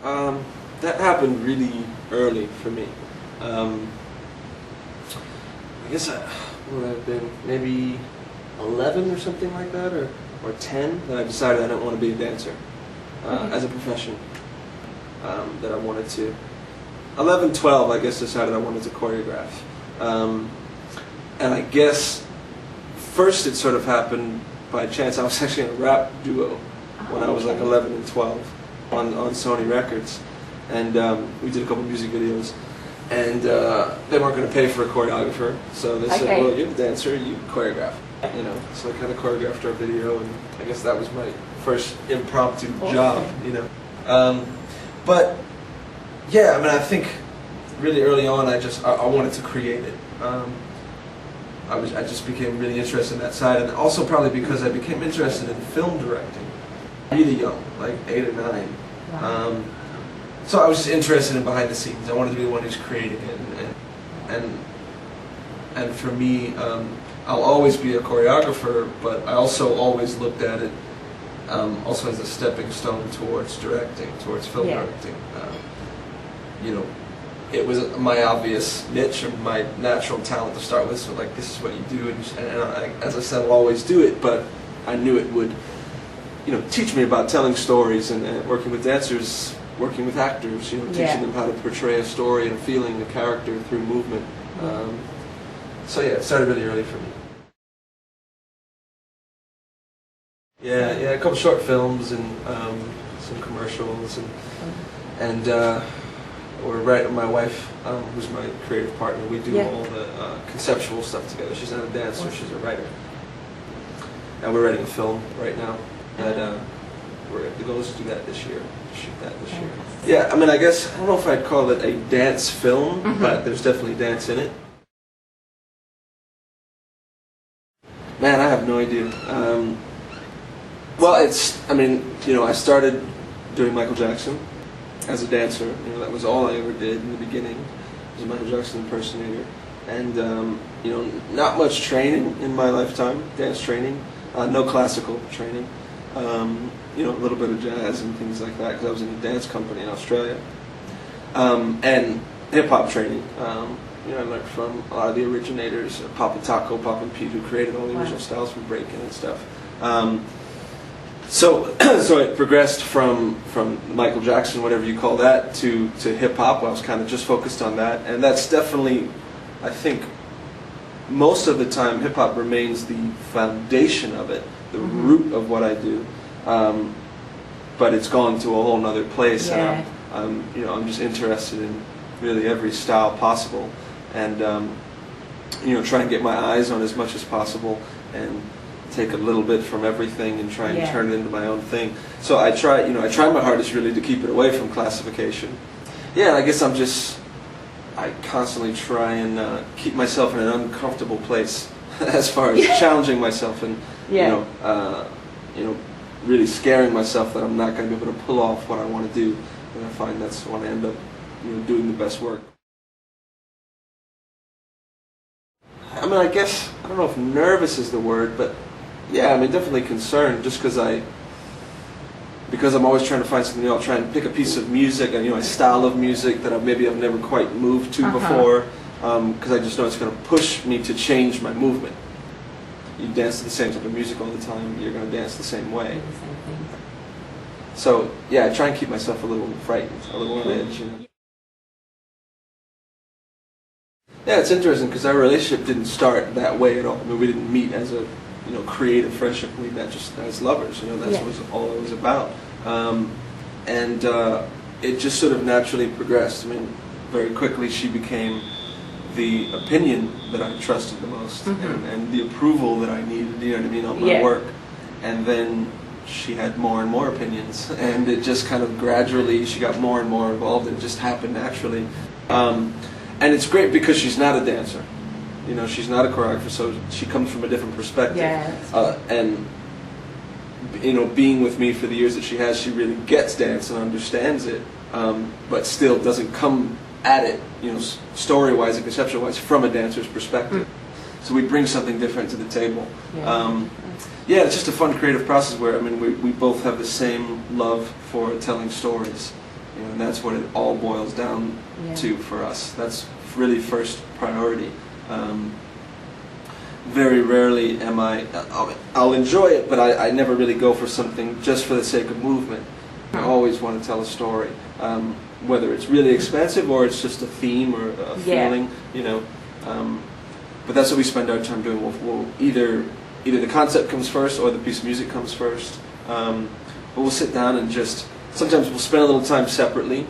That happened really early for me. I guess what would I have been? Maybe 11 or something like that, or 10, that I decided I didn't want to be a dancer as a profession. That I wanted to. 11, 12, I guess, decided I wanted to choreograph. And I guess first it sort of happened by chance. I was actually in a rap duo when I was like 11 and 12 on Sony Records. And we did a couple music videos. And they weren't going to pay for a choreographer, so they said, well, you're the dancer, you choreograph. You know, so I kind of choreographed our video, and I guess that was my first impromptu job, you know. But yeah, I mean, I think really early on, I wanted to create it. I just became really interested in that side, and also probably because I became interested in film directing really young, like 8 or 9. Wow. So I was just interested in behind the scenes. I wanted to be the one who's creating it, and for me, I'll always be a choreographer, but I also always looked at it also as a stepping stone towards directing, towards film directing. You know, it was my obvious niche or my natural talent to start with, so like, this is what you do, and as I said, I'll always do it, but I knew it would, you know, teach me about telling stories and working with dancers, working with actors, you know, teaching them how to portray a story and a feeling, a character through movement. So yeah, it started really early for me. Yeah, a couple short films and some commercials, and my wife, who's my creative partner, we do all the conceptual stuff together. She's not a dancer, she's a writer. And we're writing a film right now that the goal is to do that this year, shoot that this year. Yeah, I mean, I guess, I don't know if I'd call it a dance film, but there's definitely dance in it. Man, I have no idea. Well, I mean, you know, I started doing Michael Jackson as a dancer. You know, that was all I ever did in the beginning. I was a Michael Jackson impersonator. And, you know, not much training in my lifetime, dance training. No classical training. You know, a little bit of jazz and things like that, because I was in a dance company in Australia. And hip-hop training. You know, I learned from a lot of the originators, Papa Taco, Pop and Pete, who created all the original styles from breaking and stuff. So it progressed from Michael Jackson, whatever you call that, to hip-hop. I was kind of just focused on that, and that's definitely, I think, most of the time hip-hop remains the foundation of it, the root of what I do. But it's gone to a whole nother place, and you know, I'm just interested in really every style possible, and you know, try and get my eyes on as much as possible, and take a little bit from everything and try and turn it into my own thing. So I try my hardest really to keep it away from classification. Yeah, I guess I constantly try and keep myself in an uncomfortable place as far as challenging myself and you know, really scaring myself that I'm not going to be able to pull off what I want to do, and I find that's when I end up, you know, doing the best work. I mean, I guess, I don't know if nervous is the word, but yeah, I mean, definitely concerned, just because I'm always trying to find something new. I'll try and pick a piece of music, and you know, a style of music that maybe I've never quite moved to before, because I just know it's going to push me to change my movement. You dance to the same type of music all the time, you're going to dance the same way. So yeah, I try and keep myself a little frightened, a little on edge. You know? Yeah, it's interesting because our relationship didn't start that way at all. I mean, we didn't meet as a creative friendship. We met just as lovers. You know, that's what all it was about. And it just sort of naturally progressed. I mean, very quickly she became the opinion that I trusted the most, and the approval that I needed, you know what I mean, on my work. And then she had more and more opinions, and it just kind of gradually, she got more and more involved, and it just happened naturally. And it's great because she's not a dancer. You know, she's not a choreographer, so she comes from a different perspective. And, you know, being with me for the years that she has, she really gets dance and understands it, but still doesn't come at it, you know, story-wise and conceptual-wise, from a dancer's perspective. So we bring something different to the table. Yeah, it's just a fun creative process where, I mean, we both have the same love for telling stories. You know, and that's what it all boils down to for us. That's really first priority. Very rarely am I'll enjoy it, but I never really go for something just for the sake of movement. I always want to tell a story, whether it's really expensive or it's just a theme or a feeling, you know. But that's what we spend our time doing. We'll either the concept comes first or the piece of music comes first. But we'll sit down and just, sometimes we'll spend a little time separately,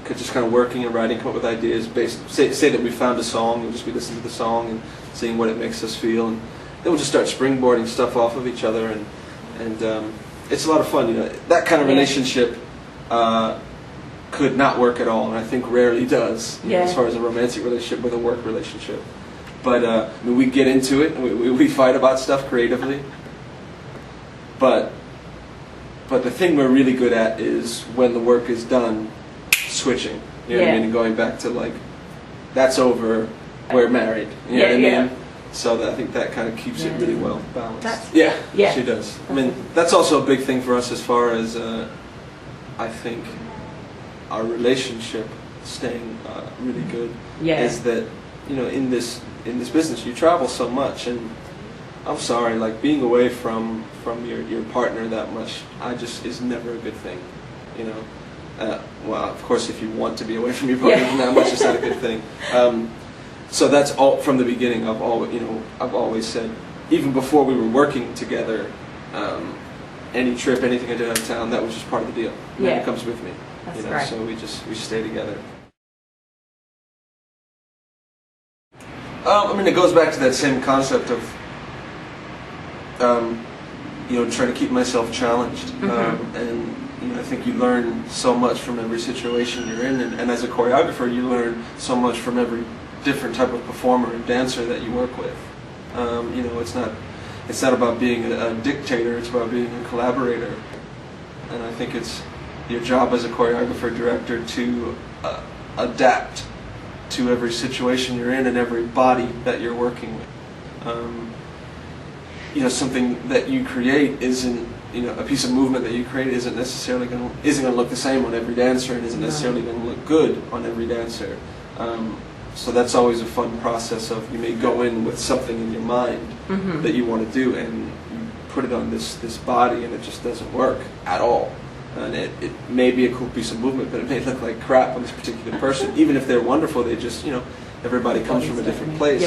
just kind of working and writing, come up with ideas. Say that we found a song, we'll just be listening to the song and seeing what it makes us feel, and then we'll just start springboarding stuff off of each other, and it's a lot of fun. You know, that kind of relationship could not work at all, and I think rarely does, you know, as far as a romantic relationship with a work relationship. But I mean, we get into it, and we fight about stuff creatively, but the thing we're really good at is when the work is done, switching. You know what I mean? And going back to like, that's over, we're married. You know what I mean? So I think that kind of keeps it really well balanced. She does. I mean, that's also a big thing for us as far as I think our relationship staying really good. Is that, you know, in this business you travel so much, and I'm sorry, like being away from your partner that much, is never a good thing, you know. Well, of course, if you want to be away from your partner that much, it's not a good thing. So that's all from the beginning. I've always said, even before we were working together, any trip, anything I did out of town, that was just part of the deal. It comes with me. That's you know, right. so we stay together. I mean, it goes back to that same concept of, you know, trying to keep myself challenged, and you know, I think you learn so much from every situation you're in, and as a choreographer, you learn so much from every different type of performer and dancer that you work with. You know, it's not about being a dictator; it's about being a collaborator. And I think it's your job as a choreographer director to adapt to every situation you're in and every body that you're working with. You know, something that you create isn't, you know, a piece of movement that you create isn't necessarily going to look the same on every dancer, and isn't necessarily going to look good on every dancer. So that's always a fun process of, you may go in with something in your mind that you want to do, and you put it on this body, and it just doesn't work at all. And it may be a cool piece of movement, but it may look like crap on this particular person. Even if they're wonderful, they just, you know, everybody comes from a different place.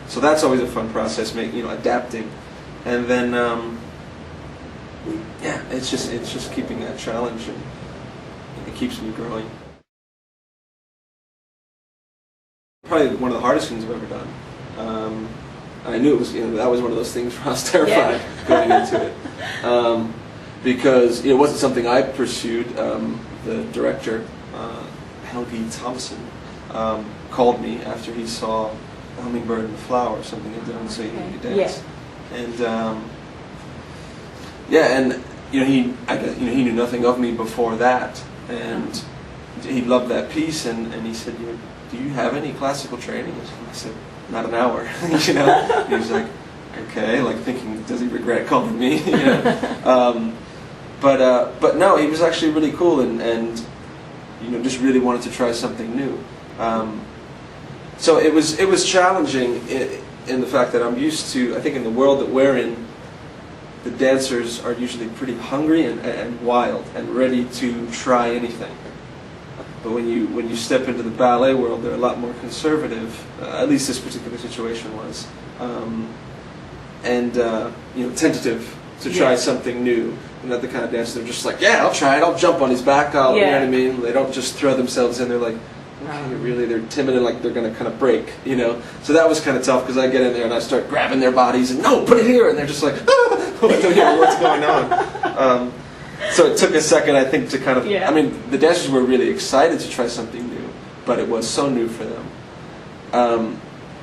So that's always a fun process, adapting. And then, it's just keeping that challenge, and it keeps me growing. Probably one of the hardest things I've ever done. I knew it was, that was one of those things where I was terrified going into it. Because it wasn't something I pursued. The director, Helgi Thompson, called me after he saw The Hummingbird and the Flower, something I did on So You Dance. And and he knew nothing of me before that, and he loved that piece, and he said, do you have any classical training? I said, not an hour. You know, he was like, okay, like thinking, does he regret calling me? You know? But no, he was actually really cool, and just really wanted to try something new. So it was challenging in the fact that I'm used to, I think in the world that we're in, the dancers are usually pretty hungry and wild and ready to try anything. But when you step into the ballet world, they're a lot more conservative. At least this particular situation was, and tentative to try something new. They're not the kind of dancer. They're just like, yeah, I'll try it. I'll jump on his back. You know what I mean? They don't just throw themselves in. They're like, okay, really, they're timid and like they're going to kind of break. You know. So that was kind of tough, because I get in there and I start grabbing their bodies and no, put it here, and they're just like, I don't know what's going on. So it took a second, I think, to kind of. I mean, the dancers were really excited to try something new, but it was so new for them.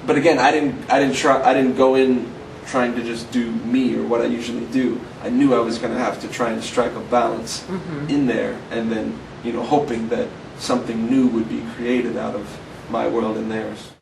But again, I didn't go in trying to just do me or what I usually do. I knew I was going to have to try and strike a balance in there, and then hoping that something new would be created out of my world and theirs.